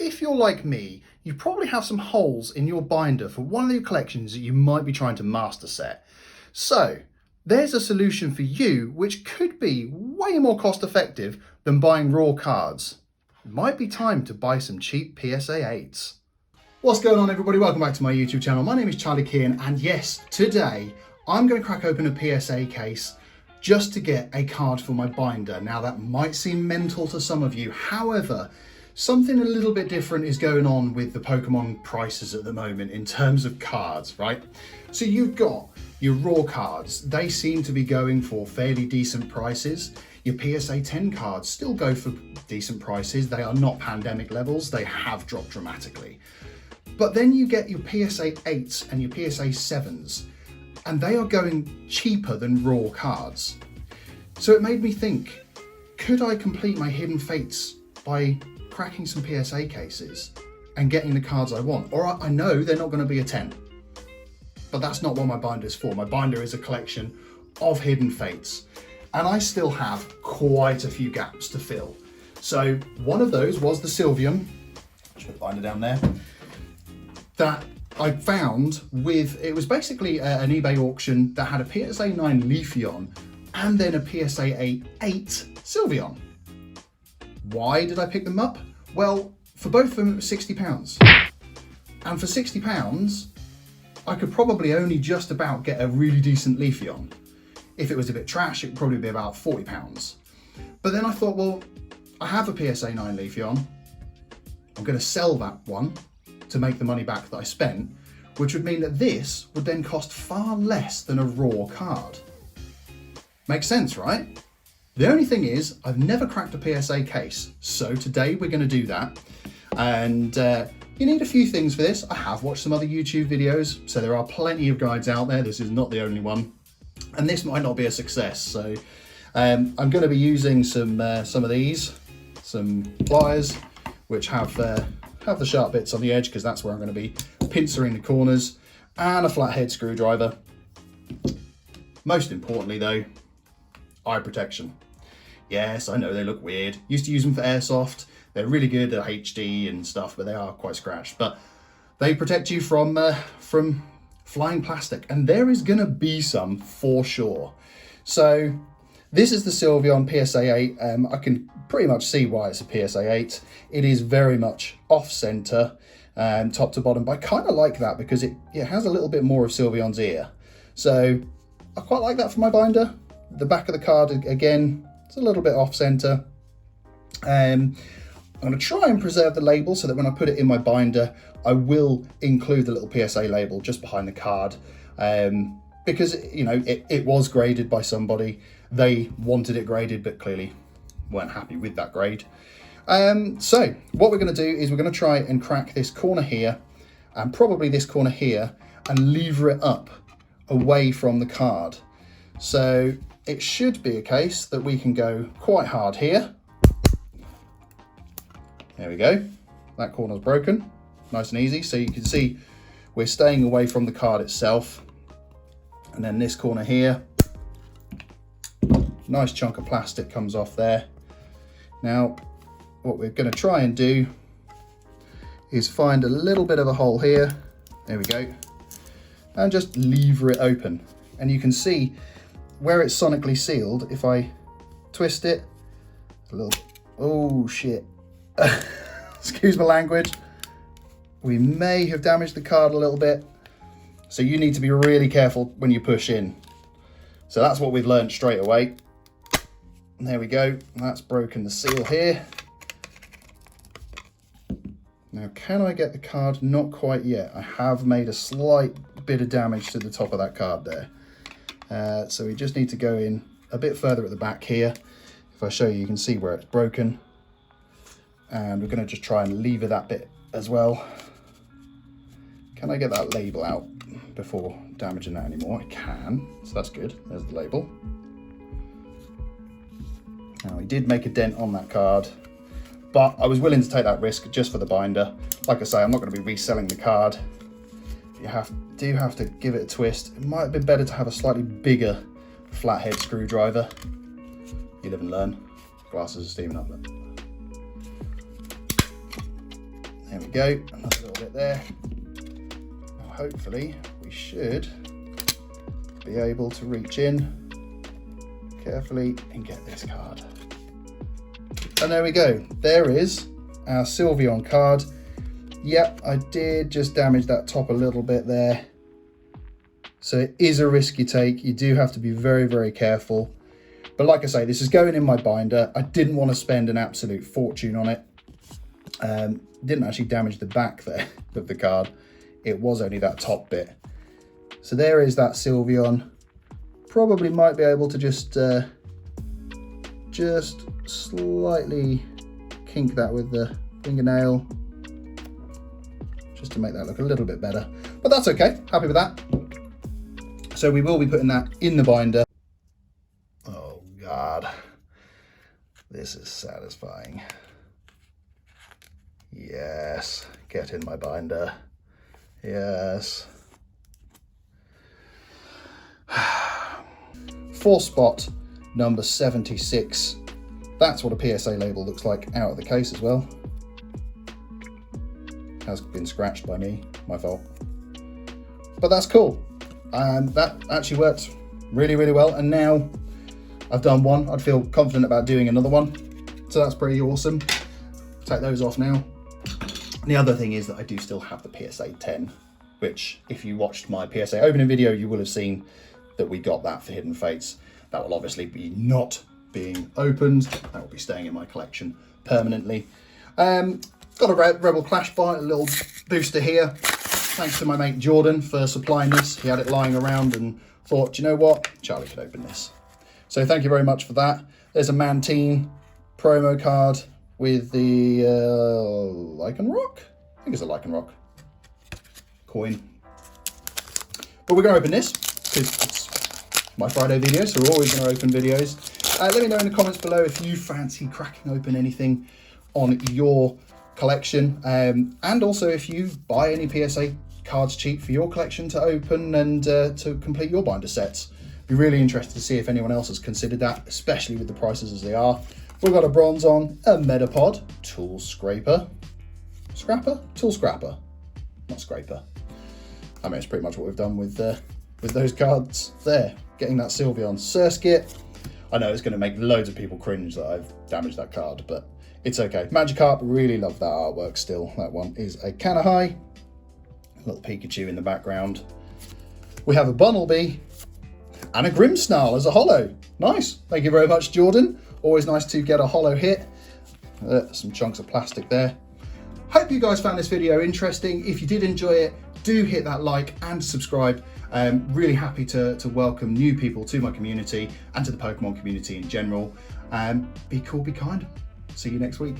if you're like me, you probably have some holes in your binder for one of your collections that you might be trying to master set. So there's a solution for you which could be way more cost effective than buying raw cards. It might be time to buy some cheap PSA 8s. What's going on, everybody? Welcome back to my YouTube channel. My name is Charlie Kean, and yes, today I'm going to crack open a PSA case just to get a card for my binder. Now that might seem mental to some of you, however, something a little bit different is going on with the Pokemon prices at the moment in terms of cards, right? So you've got your raw cards. They seem to be going for fairly decent prices. Your PSA 10 cards still go for decent prices. They are not pandemic levels. They have dropped dramatically. But then you get your PSA 8s and your PSA 7s, and they are going cheaper than raw cards. So it made me think, could I complete my Hidden Fates by cracking some PSA cases and getting the cards I want? Or I know they're not going to be a 10, but that's not what my binder is for. My binder is a collection of Hidden Fates, and I still have quite a few gaps to fill. So one of those was the Sylveon, just put the binder down there, that I found with, it was basically an eBay auction that had a PSA 9 Leafeon and then a PSA 8 Sylveon. Why did I pick them up? Well, for both of them it was £60. And for £60, I could probably only just about get a really decent Leafeon. If it was a bit trash, it would probably be about £40. But then I thought, well, I have a PSA 9 Leafeon. I'm going to sell that one to make the money back that I spent, which would mean that this would then cost far less than a raw card. Makes sense, right? The only thing is, I've never cracked a PSA case, so today we're going to do that. And you need a few things for this. I have watched some other YouTube videos, so there are plenty of guides out there. This is not the only one, and this might not be a success. So I'm going to be using some of these, some pliers, which have the sharp bits on the edge, because that's where I'm going to be pincering the corners, and a flathead screwdriver. Most importantly though, eye protection. Yes, I know they look weird. Used to use them for airsoft. They're really good at HD and stuff, but they are quite scratched. But they protect you from flying plastic, and there is going to be some for sure. So this is the Sylveon PSA 8. I can pretty much see why it's a PSA 8. It is very much off-center, top to bottom, but I kind of like that because it has a little bit more of Sylveon's ear. So I quite like that for my binder. The back of the card, again, it's a little bit off-center. I'm going to try and preserve the label so that when I put it in my binder, I will include the little PSA label just behind the card. Because, you know, it was graded by somebody. They wanted it graded, but clearly weren't happy with that grade. So what we're going to do is we're going to try and crack this corner here, and probably this corner here, and lever it up away from the card. So it should be a case that we can go quite hard here. There we go. That corner's broken. Nice and easy. So you can see we're staying away from the card itself. And then this corner here, nice chunk of plastic comes off there. Now, what we're going to try and do is find a little bit of a hole here. There we go. And just lever it open. And you can see where it's sonically sealed. If I twist it, a little, oh shit. Excuse my language. We may have damaged the card a little bit. So you need to be really careful when you push in. So that's what we've learned straight away. And there we go. That's broken the seal here. Now, can I get the card? Not quite yet. I have made a slight bit of damage to the top of that card there. So we just need to go in a bit further at the back here. If I show you, you can see where it's broken. And we're going to just try and lever that bit as well. Can I get that label out before damaging that anymore? I can, so that's good. There's the label. Now, we did make a dent on that card, but I was willing to take that risk just for the binder. Like I say, I'm not going to be reselling the card. You do have to give it a twist. It might have been better to have a slightly bigger flathead screwdriver. You live and learn. Glasses are steaming up. There we go, another little bit there. Now hopefully we should be able to reach in carefully and get this card. And there we go, there is our Sylveon card. Yep, I did just damage that top a little bit there. So it is a risk you take. You do have to be very, very careful. But like I say, this is going in my binder. I didn't want to spend an absolute fortune on it. Didn't actually damage the back there of the card. It was only that top bit. So there is that Sylveon. Probably might be able to just slightly kink that with the fingernail, just to make that look a little bit better. But that's okay, happy with that. So we will be putting that in the binder. Oh God, this is satisfying. Yes, get in my binder. Yes. 4 spot number 76. That's what a PSA label looks like out of the case as well. Has been scratched by me, my fault. But that's cool. That actually worked really, really well. And now I've done one, I'd feel confident about doing another one. So that's pretty awesome. Take those off now. And the other thing is that I do still have the PSA 10, which if you watched my PSA opening video, you will have seen that we got that for Hidden Fates. That will obviously be not being opened. That will be staying in my collection permanently. Got a Rebel Clash Bite, a little booster here. Thanks to my mate Jordan for supplying this. He had it lying around and thought, do you know what? Charlie could open this. So thank you very much for that. There's a Mantine promo card with the Lichen Rock? I think it's a Lichen Rock coin. But we're going to open this because it's my Friday video, so we're always going to open videos. Let me know in the comments below if you fancy cracking open anything on your collection, and also if you buy any PSA cards cheap for your collection to open and to complete your binder sets. Be really interested to see if anyone else has considered that, especially with the prices as they are. We've got a Bronzong, a Metapod, Tool Scraper, Tool Scrapper, not Scraper. I mean, it's pretty much what we've done with those cards there. Getting that Sylveon Surskit. I know it's going to make loads of people cringe that I've damaged that card, but it's okay. Magikarp, really love that artwork still. That one is a Kanahai. A little Pikachu in the background. We have a Bunnelby and a Grimmsnarl as a holo. Nice. Thank you very much, Jordan. Always nice to get a holo hit. Some chunks of plastic there. Hope you guys found this video interesting. If you did enjoy it, do hit that like and subscribe. Really happy to welcome new people to my community and to the Pokemon community in general. Be cool, be kind. See you next week.